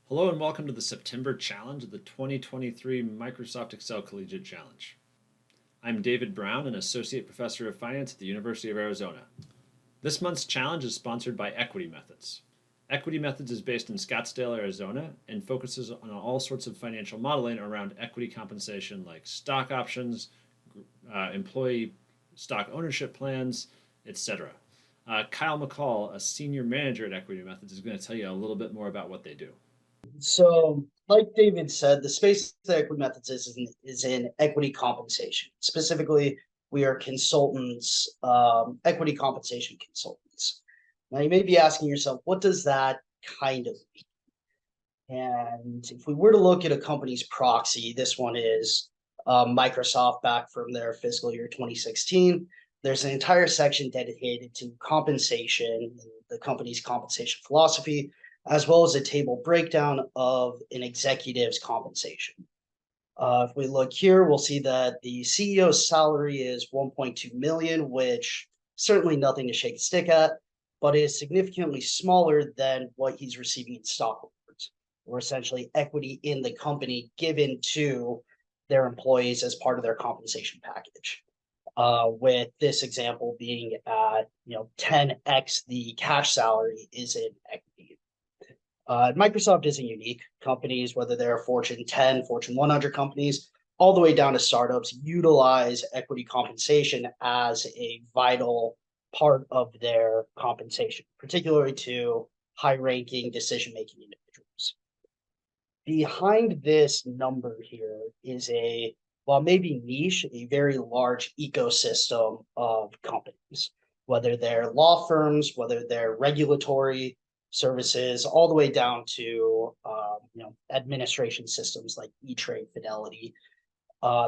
Hello and welcome to the September Challenge of the 2023 Microsoft Excel Collegiate Challenge. I'm David Brown, an Associate Professor of Finance at the University of Arizona. This month's challenge is sponsored by Equity Methods. Equity Methods is based in Scottsdale, Arizona, and focuses on all sorts of financial modeling around equity compensation like stock options, employee stock ownership plans, etc. Kyle McCall, a senior manager at Equity Methods, is going to tell you a little bit more about what they do. So, like David said, the space that Equity Methods is in equity compensation. Specifically, we are consultants, equity compensation consultants. Now, you may be asking yourself, what does that kind of mean? And if we were to look at a company's proxy, this one is Microsoft back from their fiscal year 2016. There's an entire section dedicated to compensation, the company's compensation philosophy, as well as a table breakdown of an executive's compensation. If we look here, we'll see that the CEO's salary is 1.2 million, which certainly nothing to shake a stick at, but is significantly smaller than what he's receiving in stock awards, or essentially equity in the company given to their employees as part of their compensation package. With this example being at 10x the cash salary is in equity. Microsoft isn't unique. Companies, whether they're Fortune 10, Fortune 100 companies, all the way down to startups, utilize equity compensation as a vital part of their compensation, particularly to high-ranking decision-making individuals. Behind this number here is while maybe niche, a very large ecosystem of companies, whether they're law firms, whether they're regulatory services, all the way down to administration systems like E-Trade, Fidelity.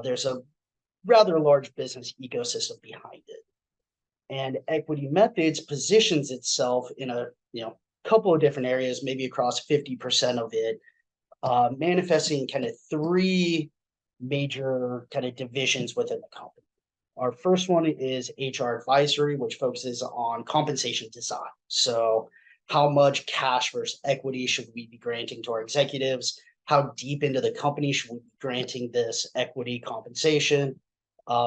There's a rather large business ecosystem behind it, and Equity Methods positions itself in a couple of different areas, maybe across 50% of it, manifesting kind of three major kind of divisions within the company. Our first one is HR advisory, which focuses on compensation design. So how much cash versus equity should we be granting to our executives? How deep into the company should we be granting this equity compensation?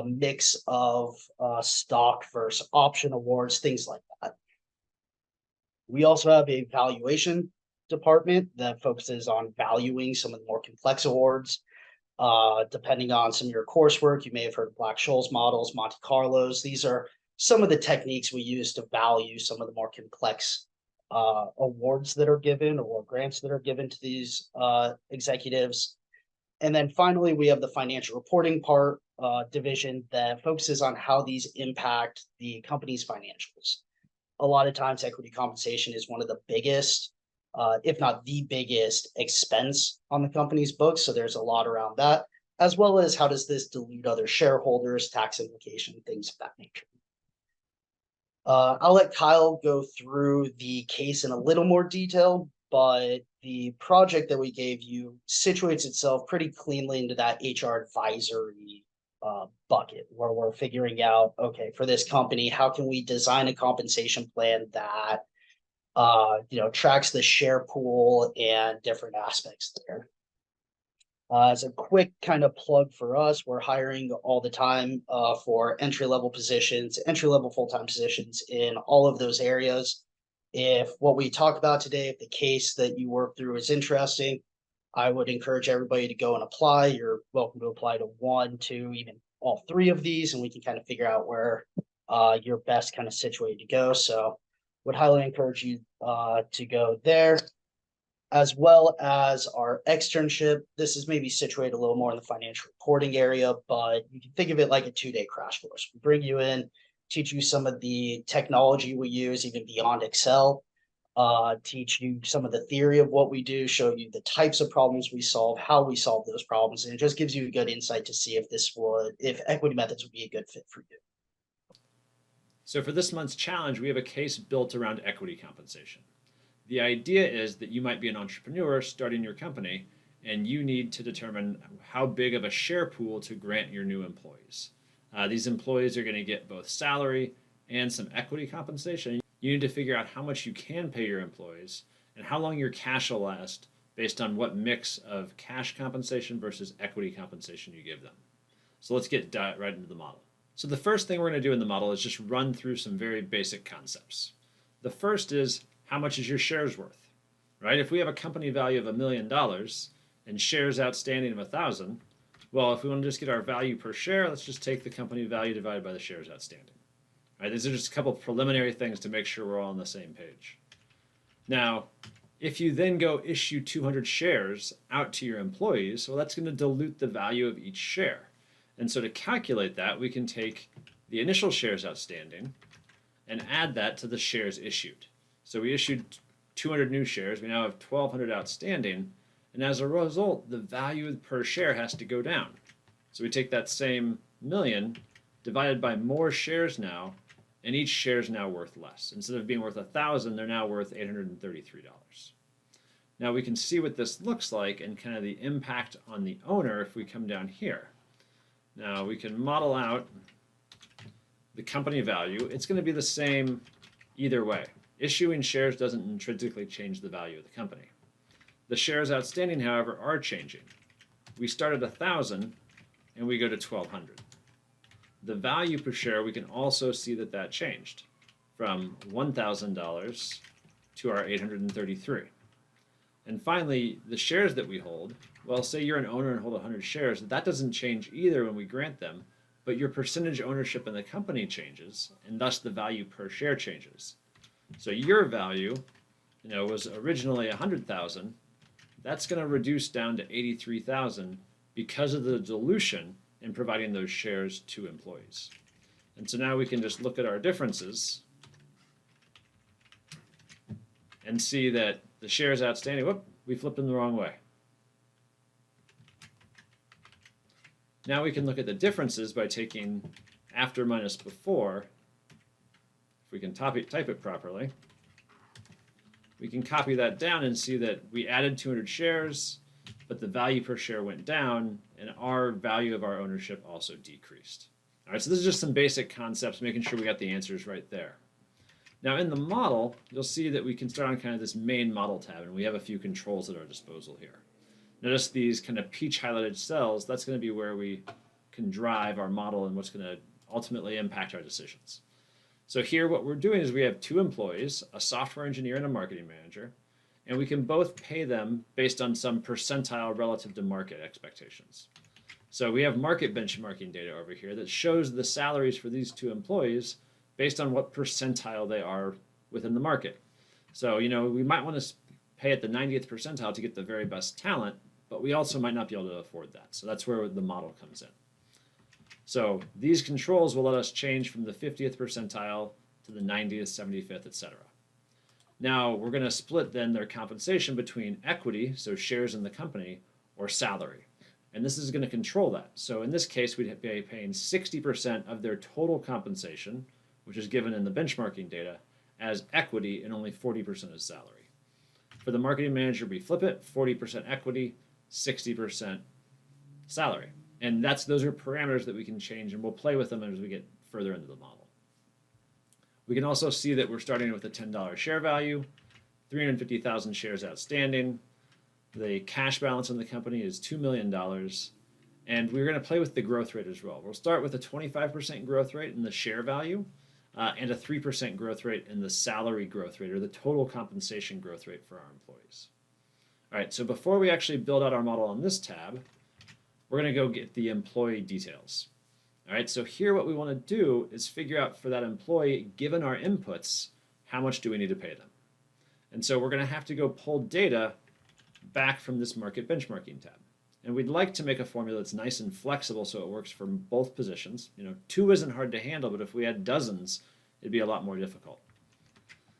Mix of stock versus option awards, things like that. We also have a valuation department that focuses on valuing some of the more complex awards. Depending on some of your coursework, you may have heard of Black-Scholes models, Monte Carlos. These are some of the techniques we use to value some of the more complex awards that are given or grants that are given to these executives. And then finally, we have the financial reporting division that focuses on how these impact the company's financials. A lot of times, equity compensation is one of the biggest, if not the biggest, expense on the company's books. So there's a lot around that, as well as how does this dilute other shareholders, tax implication, things of that nature. I'll let Kyle go through the case in a little more detail, but the project that we gave you situates itself pretty cleanly into that HR advisory bucket, where we're figuring out, okay, for this company, how can we design a compensation plan that tracks the share pool and different aspects there. As a quick kind of plug for us, we're hiring all the time for entry-level positions, entry-level full-time positions in all of those areas. If what we talk about today, if the case that you work through is interesting, I would encourage everybody to go and apply. You're welcome to apply to one, two, even all three of these, and we can kind of figure out where you're best kind of situated to go. So would highly encourage you to go there, as well as our externship. This is maybe situated a little more in the financial reporting area, but you can think of it like a 2-day crash course. We bring you in, teach you some of the technology we use, even beyond Excel, teach you some of the theory of what we do, show you the types of problems we solve, how we solve those problems, and it just gives you a good insight to see if Equity Methods would be a good fit for you. So for this month's challenge, we have a case built around equity compensation. The idea is that you might be an entrepreneur starting your company, and you need to determine how big of a share pool to grant your new employees. These employees are going to get both salary and some equity compensation. You need to figure out how much you can pay your employees and how long your cash will last based on what mix of cash compensation versus equity compensation you give them. So let's get right into the model. So the first thing we're going to do in the model is just run through some very basic concepts. The first is, how much is your shares worth? Right? If we have a company value of $1 million and shares outstanding of 1,000, well, if we want to just get our value per share, let's just take the company value divided by the shares outstanding. Right? These are just a couple of preliminary things to make sure we're all on the same page. Now, if you then go issue 200 shares out to your employees, well, that's going to dilute the value of each share. And so to calculate that, we can take the initial shares outstanding and add that to the shares issued. So we issued 200 new shares. We now have 1,200 outstanding. And as a result, the value per share has to go down. So we take that same million divided by more shares now, and each share is now worth less. Instead of being worth 1,000, they're now worth $833. Now we can see what this looks like and kind of the impact on the owner if we come down here. Now we can model out the company value. It's going to be the same either way. Issuing shares doesn't intrinsically change the value of the company. The shares outstanding, however, are changing. We start at 1,000 and we go to 1,200. The value per share, we can also see that that changed from $1,000 to our $833. And finally, the shares that we hold, well, say you're an owner and hold 100 shares, that doesn't change either when we grant them, but your percentage ownership in the company changes, and thus the value per share changes. So your value, was originally 100,000. That's going to reduce down to 83,000 because of the dilution in providing those shares to employees. And so now we can just look at our differences and see that the shares outstanding, whoop, we flipped them the wrong way. Now we can look at the differences by taking after minus before. If we can type it properly, we can copy that down and see that we added 200 shares, but the value per share went down, and our value of our ownership also decreased. All right, so this is just some basic concepts, making sure we got the answers right there. Now in the model, you'll see that we can start on kind of this main model tab, and we have a few controls at our disposal here. Notice these kind of peach highlighted cells. That's going to be where we can drive our model and what's going to ultimately impact our decisions. So here what we're doing is we have two employees, a software engineer and a marketing manager, and we can both pay them based on some percentile relative to market expectations. So we have market benchmarking data over here that shows the salaries for these two employees based on what percentile they are within the market. So, we might want to pay at the 90th percentile to get the very best talent, but we also might not be able to afford that. So that's where the model comes in. So these controls will let us change from the 50th percentile to the 90th, 75th, etc. Now we're going to split then their compensation between equity, so shares in the company, or salary. And this is going to control that. So in this case, we'd be paying 60% of their total compensation, which is given in the benchmarking data, as equity and only 40% as salary. For the marketing manager, we flip it, 40% equity, 60% salary. And those are parameters that we can change, and we'll play with them as we get further into the model. We can also see that we're starting with a $10 share value, 350,000 shares outstanding. The cash balance in the company is $2 million. And we're going to play with the growth rate as well. We'll start with a 25% growth rate in the share value and a 3% growth rate in the salary growth rate, or the total compensation growth rate for our employees. All right, so before we actually build out our model on this tab, we're going to go get the employee details. All right, so here what we want to do is figure out for that employee, given our inputs, how much do we need to pay them? And so we're going to have to go pull data back from this market benchmarking tab. And we'd like to make a formula that's nice and flexible so it works for both positions. 2 isn't hard to handle, but if we had dozens, it'd be a lot more difficult.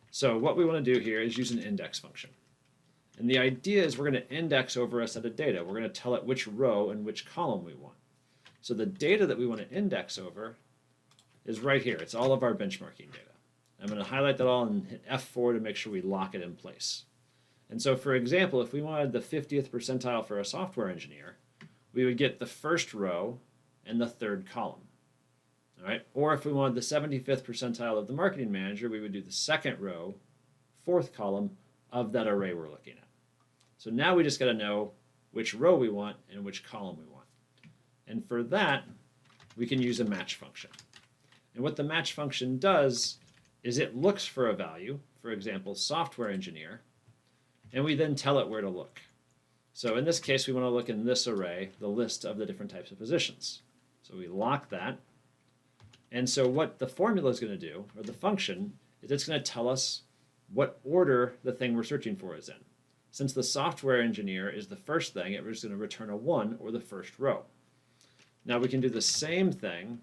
So what we want to do here is use an index function. And the idea is we're going to index over a set of data. We're going to tell it which row and which column we want. So the data that we want to index over is right here. It's all of our benchmarking data. I'm going to highlight that all and hit F4 to make sure we lock it in place. And so, for example, if we wanted the 50th percentile for a software engineer, we would get the first row and the third column. All right? Or if we wanted the 75th percentile of the marketing manager, we would do the second row, fourth column of that array we're looking at. So now we just got to know which row we want and which column we want. And for that, we can use a match function. And what the match function does is it looks for a value, for example, software engineer, and we then tell it where to look. So in this case, we want to look in this array, the list of the different types of positions. So we lock that. And so what the formula is going to do, or the function, is it's going to tell us what order the thing we're searching for is in. Since the software engineer is the first thing, it was going to return a 1 or the first row. Now we can do the same thing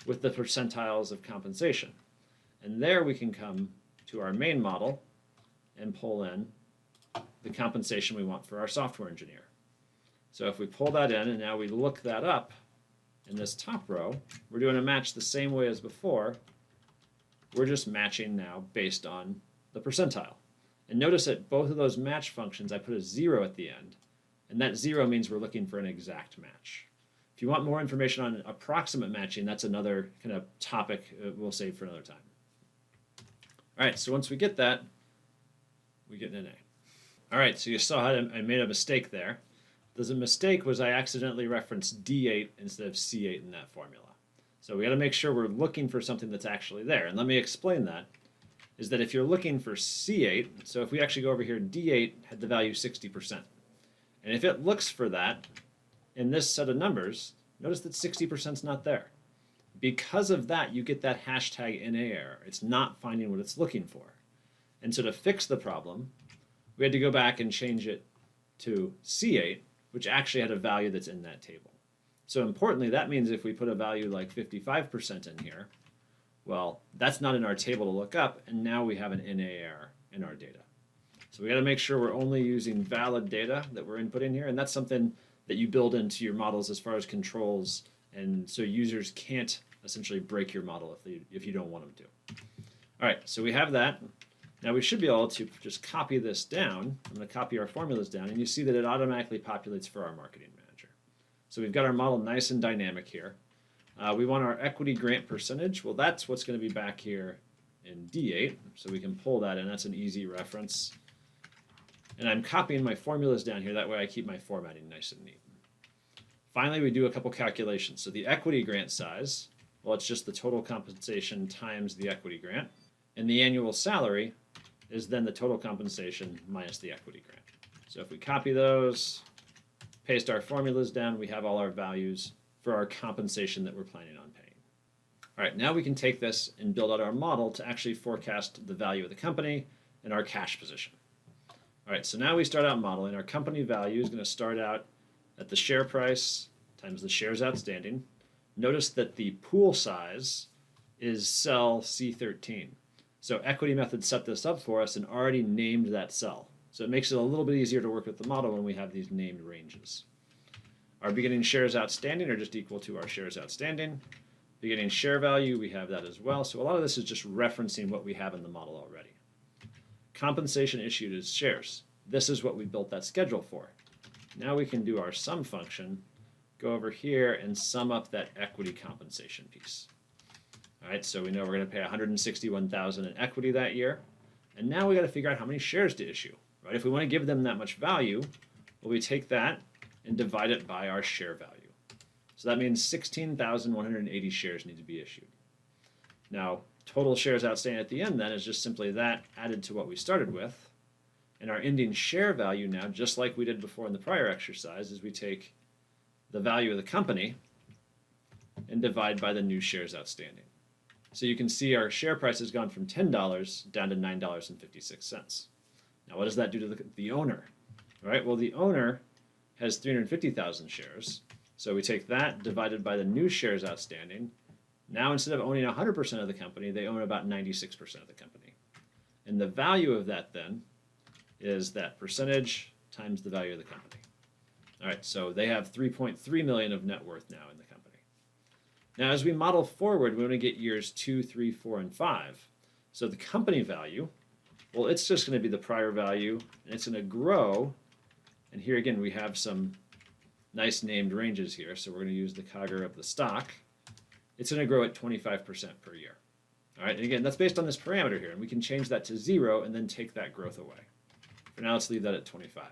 with the percentiles of compensation. And there we can come to our main model and pull in the compensation we want for our software engineer. So if we pull that in and now we look that up in this top row, we're doing a match the same way as before. We're just matching now based on the percentile. And notice that both of those match functions, I put a 0 at the end, and that 0 means we're looking for an exact match. If you want more information on approximate matching, that's another kind of topic we'll save for another time. All right, so once we get that, we get an A. All right, so you saw how I made a mistake there. The mistake was I accidentally referenced D8 instead of C8 in that formula. So we got to make sure we're looking for something that's actually there. And let me explain that. Is that if you're looking for C8, so if we actually go over here, D8 had the value 60%. And if it looks for that in this set of numbers, notice that 60% is not there. Because of that, you get that hashtag NA error. It's not finding what it's looking for. And so to fix the problem, we had to go back and change it to C8, which actually had a value that's in that table. So importantly, that means if we put a value like 55% in here, well, that's not in our table to look up, and now we have an NA error in our data. So we got to make sure we're only using valid data that we're inputting here, and that's something that you build into your models as far as controls, and so users can't essentially break your model if you don't want them to. All right, so we have that. Now we should be able to just copy this down. I'm going to copy our formulas down, and you see that it automatically populates for our marketing manager. So we've got our model nice and dynamic here. We want our equity grant percentage. Well, that's what's going to be back here in D8, so we can pull that in. That's an easy reference. And I'm copying my formulas down here. That way I keep my formatting nice and neat. Finally, we do a couple calculations. So the equity grant size, well, it's just the total compensation times the equity grant. And the annual salary is then the total compensation minus the equity grant. So if we copy those, paste our formulas down, we have all our values for our compensation that we're planning on paying. All right, now we can take this and build out our model to actually forecast the value of the company and our cash position. All right, so now we start out modeling. Our company value is going to start out at the share price times the shares outstanding. Notice that the pool size is cell C13. So equity method set this up for us and already named that cell. So it makes it a little bit easier to work with the model when we have these named ranges. Our beginning shares outstanding are just equal to our shares outstanding. Beginning share value, we have that as well. So a lot of this is just referencing what we have in the model already. Compensation issued is shares. This is what we built that schedule for. Now we can do our sum function, go over here and sum up that equity compensation piece. All right, so we know we're going to pay $161,000 in equity that year. And now we got to figure out how many shares to issue. Right? If we want to give them that much value, well, we take that and divide it by our share value. So that means 16,180 shares need to be issued. Now, total shares outstanding at the end then is just simply that added to what we started with. And our ending share value now, just like we did before in the prior exercise, is we take the value of the company and divide by the new shares outstanding. So you can see our share price has gone from $10 down to $9.56. Now, what does that do to the owner? All right, well, the owner has 350,000 shares. So we take that divided by the new shares outstanding. Now, instead of owning 100% of the company, they own about 96% of the company. And the value of that then is that percentage times the value of the company. All right, so they have 3.3 million of net worth now in the company. Now, as we model forward, we want to get years 2, 3, 4, and 5. So the company value, well, it's just going to be the prior value, and it's going to grow. And here again, we have some nice named ranges here. So we're going to use the CAGR of the stock. It's going to grow at 25% per year. All right, and again, that's based on this parameter here, and we can change that to 0 and then take that growth away. For now, let's leave that at 25.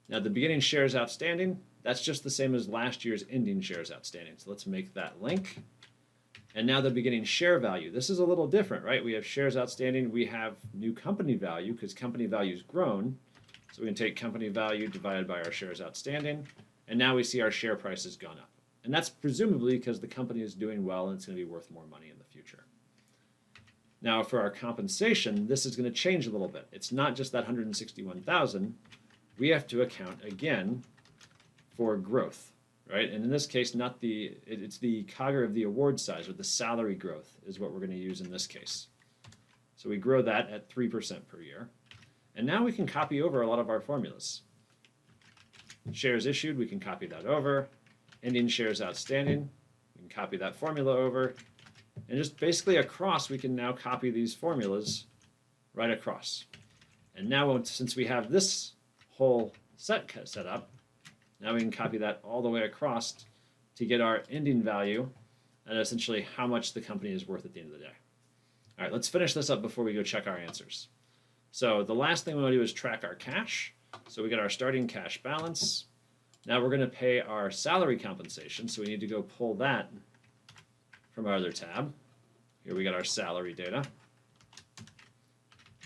Now the beginning shares outstanding, that's just the same as last year's ending shares outstanding. So let's make that link. And now the beginning share value. This is a little different, right? We have shares outstanding. We have new company value because company value's grown. So we can take company value divided by our shares outstanding. And now we see our share price has gone up. And that's presumably because the company is doing well and it's going to be worth more money in the future. Now for our compensation, this is going to change a little bit. It's not just that 161,000. We have to account again for growth, right? And in this case, it's the COGR of the award size, or the salary growth is what we're going to use in this case. So we grow that at 3% per year. And now we can copy over a lot of our formulas. Shares issued, we can copy that over. Ending shares outstanding, we can copy that formula over. And just basically across, we can now copy these formulas right across. And now, since we have this whole set up, now we can copy that all the way across to get our ending value and essentially how much the company is worth at the end of the day. All right, let's finish this up before we go check our answers. So the last thing we want to do is track our cash. So we get our starting cash balance. Now we're going to pay our salary compensation, so we need to go pull that from our other tab. Here we got our salary data.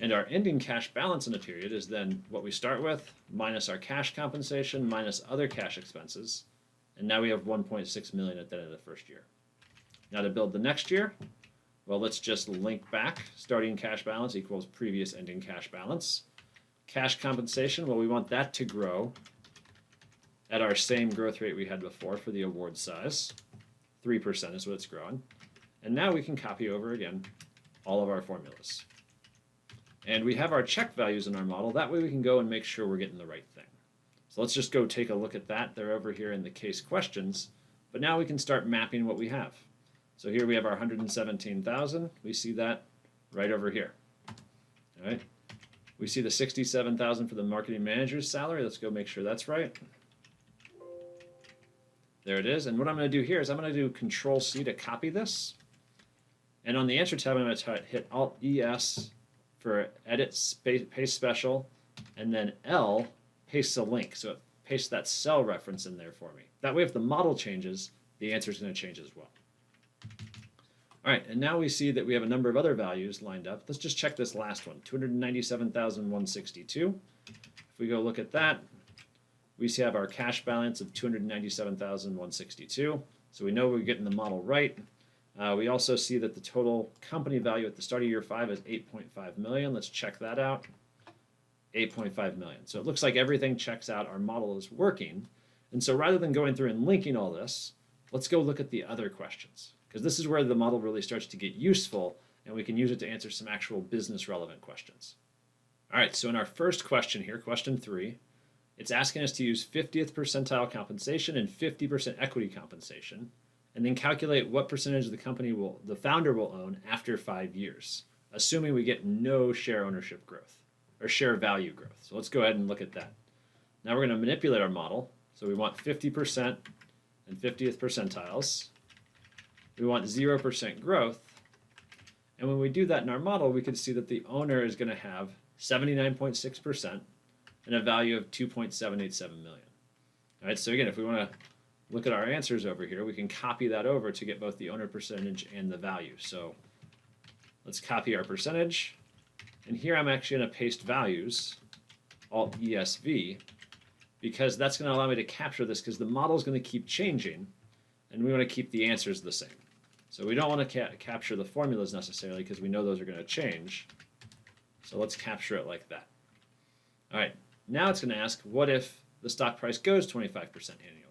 And our ending cash balance in a period is then what we start with, minus our cash compensation, minus other cash expenses. And now we have 1.6 million at the end of the first year. Now to build the next year, well, let's just link back. Starting cash balance equals previous ending cash balance. Cash compensation, well, we want that to grow at our same growth rate we had before for the award size. 3% is what it's growing. And now we can copy over again all of our formulas. And we have our check values in our model. That way we can go and make sure we're getting the right thing. So let's just go take a look at that. They're over here in the case questions. But now we can start mapping what we have. So here we have our 117,000. We see that right over here. All right. We see the 67,000 for the marketing manager's salary. Let's go make sure that's right. There it is. And what I'm going to do here is I'm going to do Control-C to copy this. And on the answer tab, I'm going to hit Alt-ES for edit paste special, and then L pastes a link. So it pastes that cell reference in there for me. That way, if the model changes, the answer is going to change as well. All right, and now we see that we have a number of other values lined up. Let's just check this last one, 297,162. If we go look at that, we see have our cash balance of 297,162. So we know we're getting the model right. We also see that the total company value at the start of year 5 is 8.5 million. Let's check that out. 8.5 million. So it looks like everything checks out. Our model is working. And so rather than going through and linking all this, let's go look at the other questions, because this is where the model really starts to get useful and we can use it to answer some actual business relevant questions. All right, so in our first question here, question 3, it's asking us to use 50th percentile compensation and 50% equity compensation, and then calculate what percentage of the company the founder will own after 5 years, assuming we get no share ownership growth or share value growth. So let's go ahead and look at that. Now we're going to manipulate our model. So we want 50% and 50th percentiles. We want 0% growth. And when we do that in our model, we can see that the owner is going to have 79.6% and a value of 2.787 million. All right, so again, if we want to look at our answers over here, we can copy that over to get both the owner percentage and the value. So let's copy our percentage. And here I'm actually going to paste values, Alt-ESV, because that's going to allow me to capture this, because the model is going to keep changing, and we want to keep the answers the same. So we don't want to capture the formulas necessarily, because we know those are going to change. So let's capture it like that. All right, now it's going to ask, what if the stock price goes 25% annually?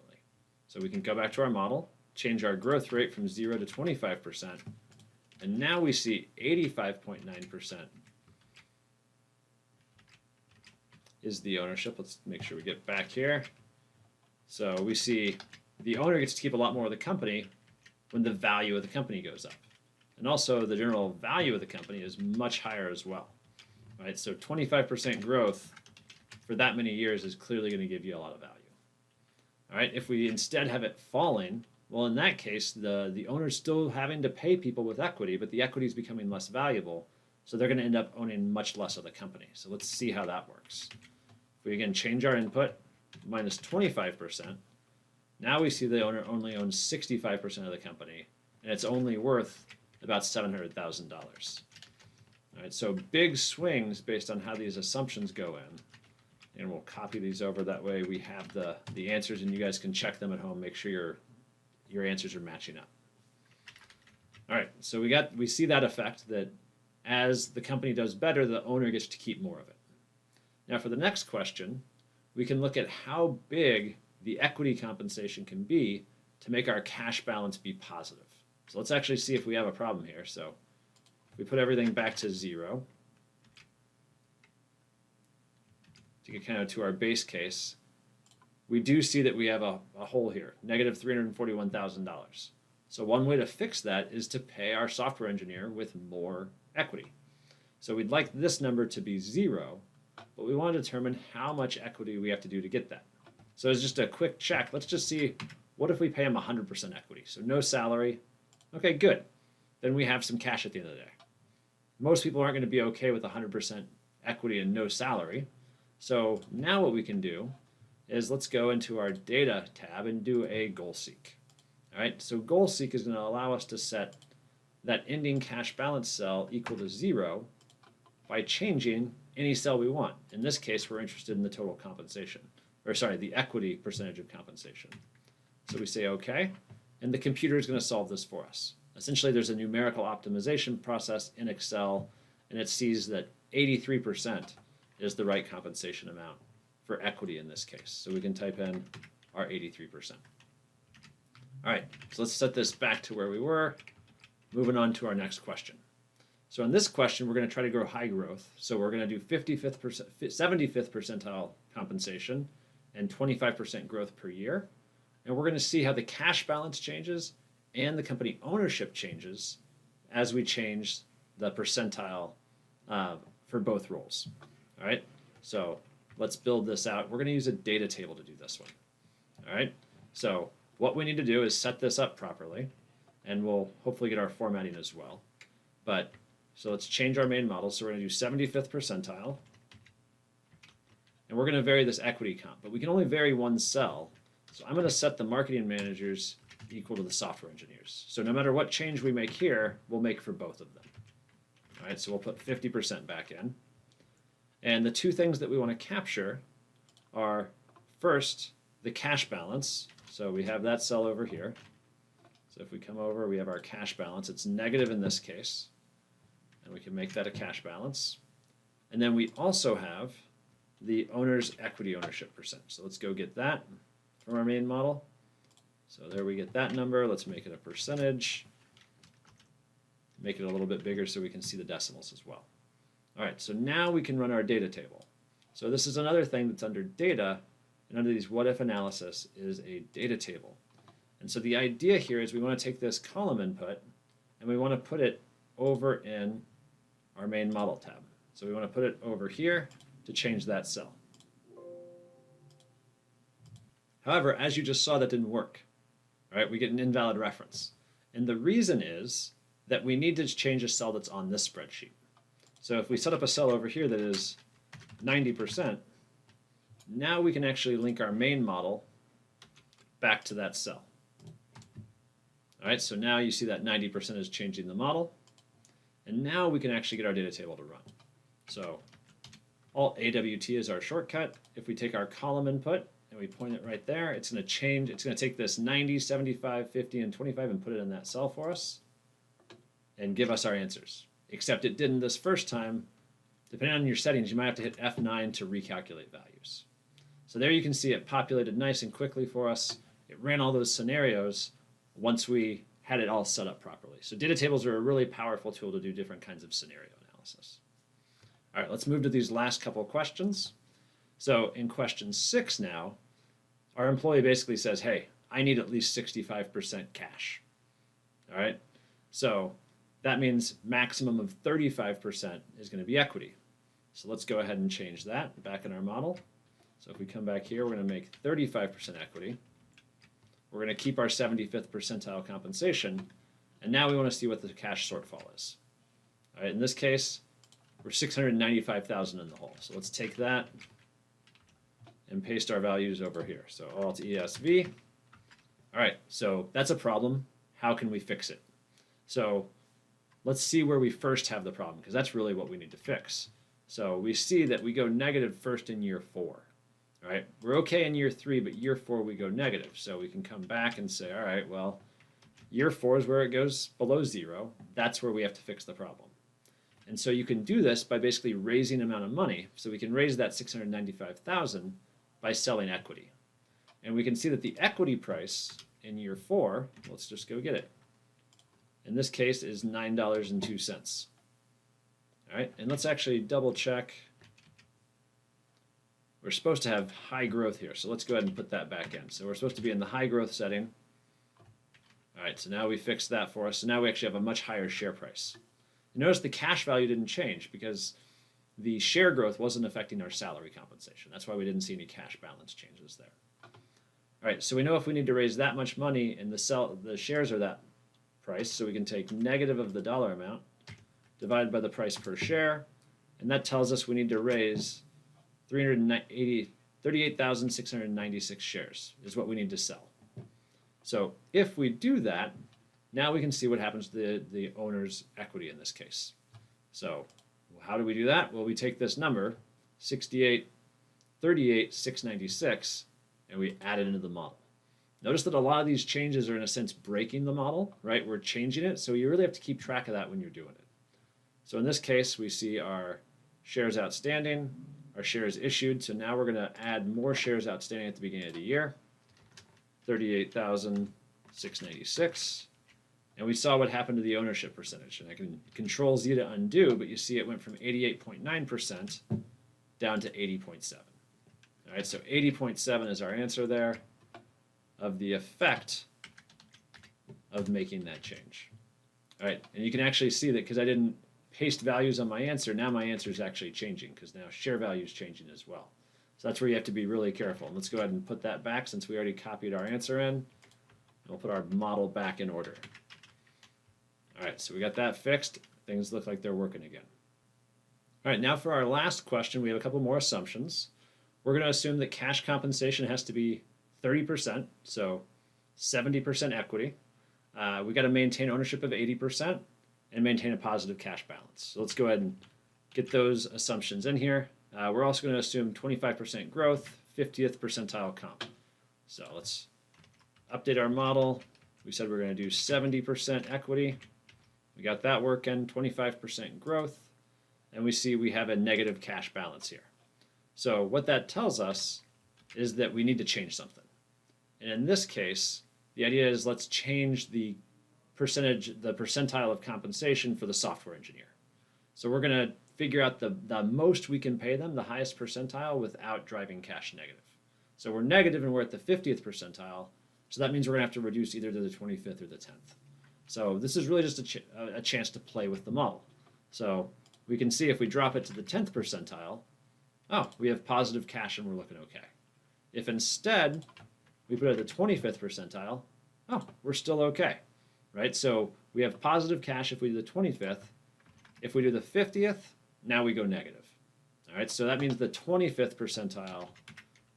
So we can go back to our model, change our growth rate from 0 to 25%, and now we see 85.9% is the ownership. Let's make sure we get back here. So we see the owner gets to keep a lot more of the company when the value of the company goes up. And also the general value of the company is much higher as well. Right? So 25% growth for that many years is clearly going to give you a lot of value. All right, if we instead have it falling, well, in that case, the owner's still having to pay people with equity, but the equity is becoming less valuable, so they're going to end up owning much less of the company. So let's see how that works. If we again change our input, minus 25%, now we see the owner only owns 65% of the company, and it's only worth about $700,000. All right, so big swings based on how these assumptions go in. And we'll copy these over. That way we have the answers, and you guys can check them at home, make sure your answers are matching up. All right, so we see that effect that as the company does better, the owner gets to keep more of it. Now for the next question, we can look at how big the equity compensation can be to make our cash balance be positive. So let's actually see if we have a problem here. So if we put everything back to 0, to get kind of to our base case, we do see that we have a hole here, negative $341,000. So one way to fix that is to pay our software engineer with more equity. So we'd like this number to be 0, but we want to determine how much equity we have to do to get that. So as just a quick check, let's just see, what if we pay him 100% equity? So no salary. Okay, good. Then we have some cash at the end of the day. Most people aren't going to be okay with 100% equity and no salary. So now what we can do is let's go into our data tab and do a goal seek. All right, so goal seek is going to allow us to set that ending cash balance cell equal to 0 by changing any cell we want. In this case, we're interested in the total compensation, or sorry, the equity percentage of compensation. So we say OK, and the computer is going to solve this for us. Essentially, there's a numerical optimization process in Excel, and it sees that 83% is the right compensation amount for equity in this case. So we can type in our 83%. All right, so let's set this back to where we were. Moving on to our next question. So in this question, we're going to try to grow high growth. So we're going to do 75th percentile compensation and 25% growth per year. And we're going to see how the cash balance changes and the company ownership changes as we change the percentile for both roles. All right, so let's build this out. We're going to use a data table to do this one. All right, so what we need to do is set this up properly, and we'll hopefully get our formatting as well. But so let's change our main model. So we're going to do 75th percentile, and we're going to vary this equity comp, but we can only vary one cell. So I'm going to set the marketing managers equal to the software engineers. So no matter what change we make here, we'll make for both of them. All right, so we'll put 50% back in. And the two things that we want to capture are, first, the cash balance. So we have that cell over here. So if we come over, we have our cash balance. It's negative in this case, and we can make that a cash balance. And then we also have the owner's equity ownership percent. So let's go get that from our main model. So there we get that number. Let's make it a percentage. Make it a little bit bigger so we can see the decimals as well. All right, so now we can run our data table. So this is another thing that's under data, and under these what-if analysis is a data table. And so the idea here is we want to take this column input, and we want to put it over in our main model tab. So we want to put it over here to change that cell. However, as you just saw, that didn't work. All right, we get an invalid reference. And the reason is that we need to change a cell that's on this spreadsheet. So if we set up a cell over here that is 90%, now we can actually link our main model back to that cell. All right, so now you see that 90% is changing the model. And now we can actually get our data table to run. So Alt AWT is our shortcut. If we take our column input and we point it right there, it's going to change. It's going to take this 90, 75, 50, and 25 and put it in that cell for us and give us our answers. Except it didn't this first time. Depending on your settings, you might have to hit F9 to recalculate values. So there you can see it populated nice and quickly for us. It ran all those scenarios once we had it all set up properly. So data tables are a really powerful tool to do different kinds of scenario analysis. All right, let's move to these last couple of questions. So in question 6 now, our employee basically says, hey, I need at least 65% cash. All right, so that means maximum of 35% is going to be equity. So let's go ahead and change that back in our model. So if we come back here, we're going to make 35% equity. We're going to keep our 75th percentile compensation. And now we want to see what the cash shortfall is. All right, in this case, we're $695,000 in the hole. So let's take that and paste our values over here. So Alt ESV. All right, so that's a problem. How can we fix it? So let's see where we first have the problem, because that's really what we need to fix. So we see that we go negative first in year 4. All right, we're okay in year 3, but year 4 we go negative. So we can come back and say, all right, well, year 4 is where it goes below 0. That's where we have to fix the problem. And so you can do this by basically raising the amount of money. So we can raise that $695,000 by selling equity. And we can see that the equity price in year 4, let's just go get it. In this case is $9.02. All right, and let's actually double check. We're supposed to have high growth here, so let's go ahead and put that back in. So we're supposed to be in the high growth setting. All right, so now we fixed that for us. So now we actually have a much higher share price. Notice the cash value didn't change because the share growth wasn't affecting our salary compensation. That's why we didn't see any cash balance changes there. All right, so we know if we need to raise that much money and the shares are that price, so we can take negative of the dollar amount divided by the price per share, and that tells us we need to raise 38,696 shares is what we need to sell. So if we do that, now we can see what happens to the owner's equity in this case. So how do we do that? Well, we take this number, 38,696, and we add it into the model. Notice that a lot of these changes are in a sense breaking the model, right? We're changing it, so you really have to keep track of that when you're doing it. So in this case, we see our shares outstanding, our shares issued, so now we're going to add more shares outstanding at the beginning of the year, 38,696. And we saw what happened to the ownership percentage. And I can Control Z to undo, but you see it went from 88.9% down to 80.7. All right, so 80.7 is our answer there of the effect of making that change. All right, and you can actually see that because I didn't paste values on my answer, now my answer is actually changing because now share value is changing as well. So that's where you have to be really careful. And let's go ahead and put that back since we already copied our answer in. And we'll put our model back in order. All right, so we got that fixed. Things look like they're working again. All right, now for our last question, we have a couple more assumptions. We're going to assume that cash compensation has to be 30%, so 70% equity. We got to maintain ownership of 80% and maintain a positive cash balance. So let's go ahead and get those assumptions in here. We're also going to assume 25% growth, 50th percentile comp. So let's update our model. We said we're going to do 70% equity. We got that working, 25% growth, and we see we have a negative cash balance here. So what that tells us is that we need to change something. And in this case, the idea is let's change the percentile of compensation for the software engineer. So we're going to figure out the most we can pay them, the highest percentile, without driving cash negative. So we're negative and we're at the 50th percentile, so that means we're going to have to reduce either to the 25th or the 10th. So this is really just a chance to play with the model. So we can see if we drop it to the 10th percentile, oh, we have positive cash and we're looking okay. If instead we put it at the 25th percentile, oh, we're still okay, right? So we have positive cash if we do the 25th. If we do the 50th, now we go negative. All right, so that means the 25th percentile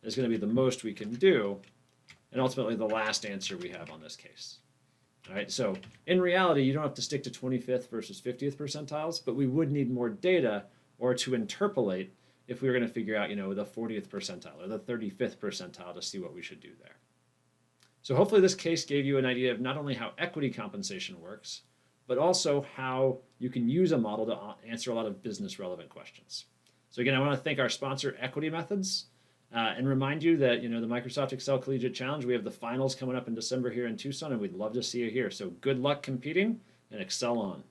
is going to be the most we can do, and ultimately the last answer we have on this case. All right, so in reality, you don't have to stick to 25th versus 50th percentiles, but we would need more data or to interpolate if we were going to figure out, the 40th percentile or the 35th percentile to see what we should do there. So hopefully this case gave you an idea of not only how equity compensation works, but also how you can use a model to answer a lot of business relevant questions. So again, I want to thank our sponsor, Equity Methods, and remind you that the Microsoft Excel Collegiate Challenge, we have the finals coming up in December here in Tucson, and we'd love to see you here. So good luck competing and excel on.